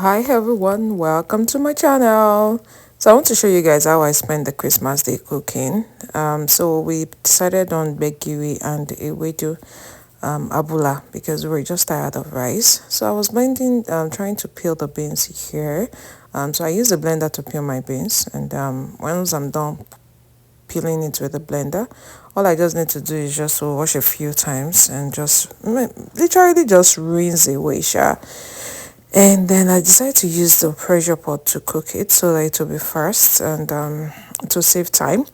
Hi everyone, welcome to my channel. So I want to show you guys how I spend the Christmas day cooking. So we decided on gbegiri and ewedu Abula because we were just tired of rice. So I was blending, trying to peel the beans here. So I use a blender to peel my beans, and once I'm done peeling it with the blender, all I just need to do is just to wash a few times and just literally just rinse away, sha. And then I decided to use the pressure pot to cook it so that it will be fast and to save time.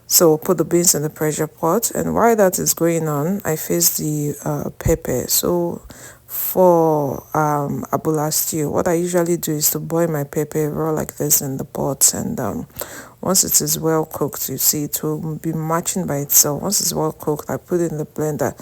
So put the beans in the pressure pot, and while that is going on, I face the pepper. So for Abula stew, what I usually do is to boil my pepper raw like this in the pot, and once it is well cooked, you see it will be matching by itself. Once it's well cooked, I put it in the blender.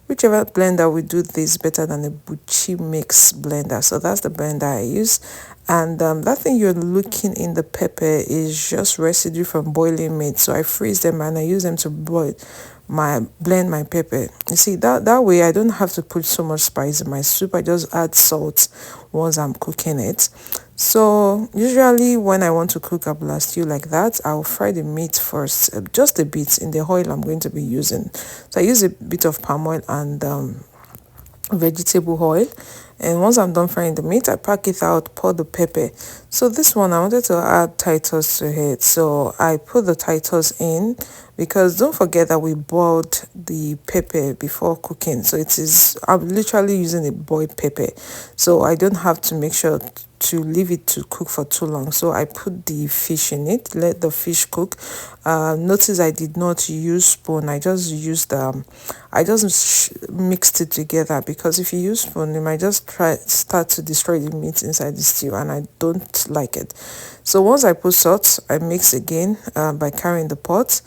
Whichever blender will do this better than a buchi mix blender. So that's the blender I use. And that thing you're looking in the pepper is just residue from boiling meat. So I freeze them and I use them to blend my pepper. You see, that way I don't have to put so much spice in my soup. I just add salt once I'm cooking it. So usually when I want to cook abula stew like that, I'll fry the meat first, just a bit in the oil I'm going to be using. So I use a bit of palm oil and vegetable oil, and once I'm done frying the meat, I pack it out, pour the pepper. So this one I wanted to add Titus to it, so I put the Titus in, because don't forget that we boiled the pepper before cooking. So I'm literally using a boiled pepper, so I don't have to make sure to leave it to cook for too long. So I put the fish in it, let the fish cook. Notice I did not use spoon. I just mixed it together, because if you use spoon, you might just start to destroy the meat inside the stew, and I don't like it. So once I put salt, I mix again by carrying the pot.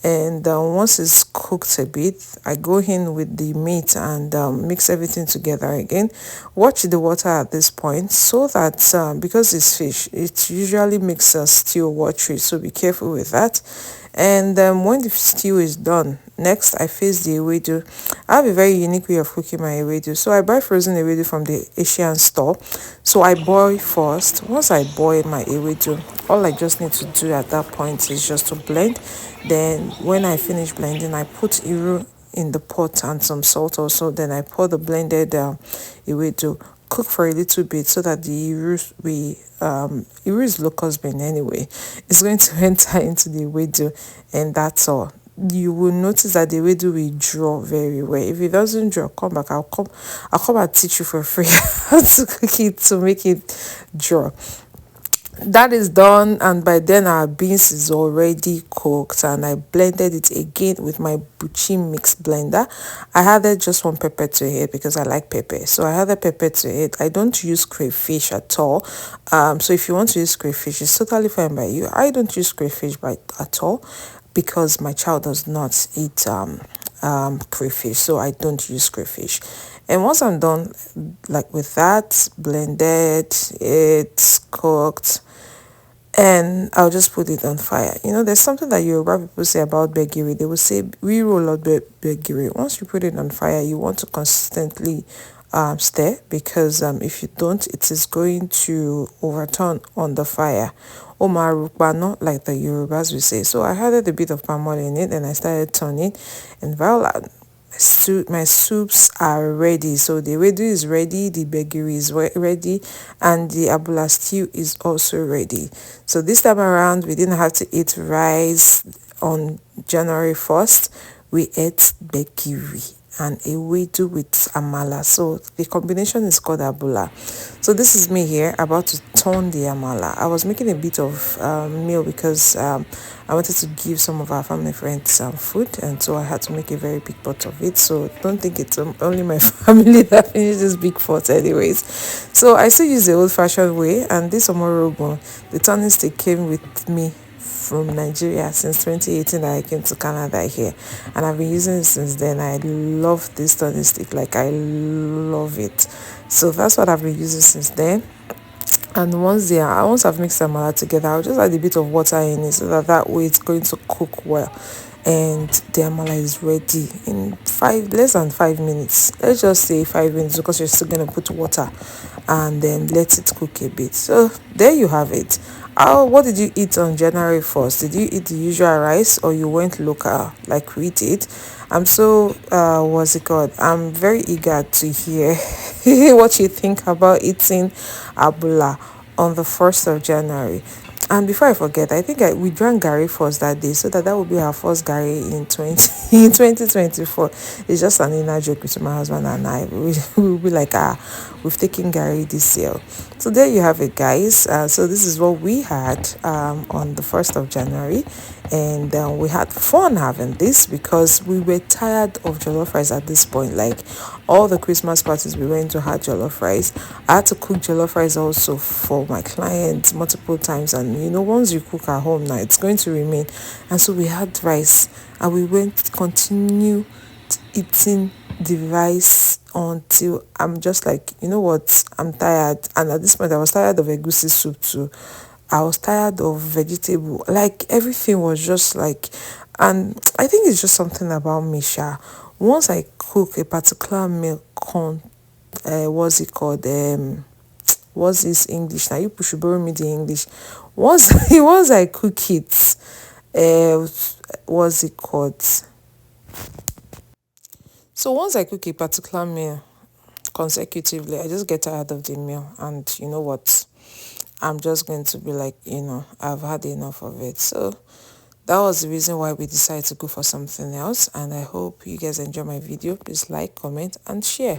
And once it's cooked a bit, I go in with the meat and mix everything together again. Watch the water at this point, so that because it's fish, it usually makes a stew watery, so be careful with that. And when the stew is done, next I face the ewedu. I have a very unique way of cooking my ewedu. So I buy frozen ewedu from the Asian store. So I boil first. Once I boil my ewedu, all I just need to do at that point is just to blend. Then when I finish blending, I put iru in the pot and some salt also. Then I pour the blended ewedu, cook for a little bit, so that the iru is locust bean anyway. It's going to enter into the ewedu, and that's all. You will notice that the ewedu will draw very well. If it doesn't draw, come back. I'll come and teach you for free how to cook it to make it draw. That is done, and by then our beans is already cooked, and I blended it again with my buchi mix blender. I added just one pepper to it because I like pepper, so I added pepper to it. I don't use crayfish at all. So if you want to use crayfish, it's totally fine by you. I don't use crayfish at all, because my child does not eat crayfish, so I don't use crayfish. And once I'm done like with that, blended, it's cooked, and I'll just put it on fire. You know, there's something that Yoruba people say about gbegiri. They will say, we roll out gbegiri. Once you put it on fire, you want to consistently stir, because if you don't, it is going to overturn on the fire. Omarupano, like the Yorubas will say. So I added a bit of palm oil in it, and I started turning, and voila, my soups are ready. So the ewedu is ready, the gbegiri is ready, and the abula stew is also ready. So this time around, we didn't have to eat rice on January 1st. We ate gbegiri and ewedu with amala. So the combination is called abula. So this is me here about to turn the amala. I was making a bit of meal, because I wanted to give some of our family friends some food, and so I had to make a very big pot of it. So don't think it's only my family that finished this big pot anyways. So I still use the old-fashioned way, and this omorogun, the turning stick, came with me from Nigeria since 2018 that I came to Canada here, and I've been using it since then. I love this turning stick, like I love it. So that's what I've been using since then. And once I've mixed them all together, I'll just add a bit of water in it, so that way it's going to cook well. And the amala is ready in less than 5 minutes. Let's just say 5 minutes, because you're still gonna put water and then let it cook a bit. So there you have it. What did you eat on January 1st? Did you eat the usual rice or you went local like we did? I'm so what's it called? I'm very eager to hear what you think about eating Abula on the 1st of January. And before I forget, I think we drank Gary first that day, so that will be our first Gary in 2024. It's just an inner joke between my husband and I. We'll be like, we've taken Gary this year. So there you have it, guys. So this is what we had on the 1st of January, and we had fun having this because we were tired of jollof rice at this point. Like all the Christmas parties we went to had jollof rice. I had to cook jollof rice also for my clients multiple times, and once you cook at home now it's going to remain. And so we had rice and we went continue eating the rice until I'm just like, you know what, I'm tired. And at this point I was tired of egusi soup too. I was tired of vegetable, like everything was just like. And I think it's just something about Misha. Once I cook a particular meal, what's it called, what's this English now, you should borrow me the English. Once I cook it, what's it called, so once I cook a particular meal consecutively, I just get tired of the meal, and you know what, I'm just going to be like, I've had enough of it. So that was the reason why we decided to go for something else, and I hope you guys enjoy my video. Please like, comment and share.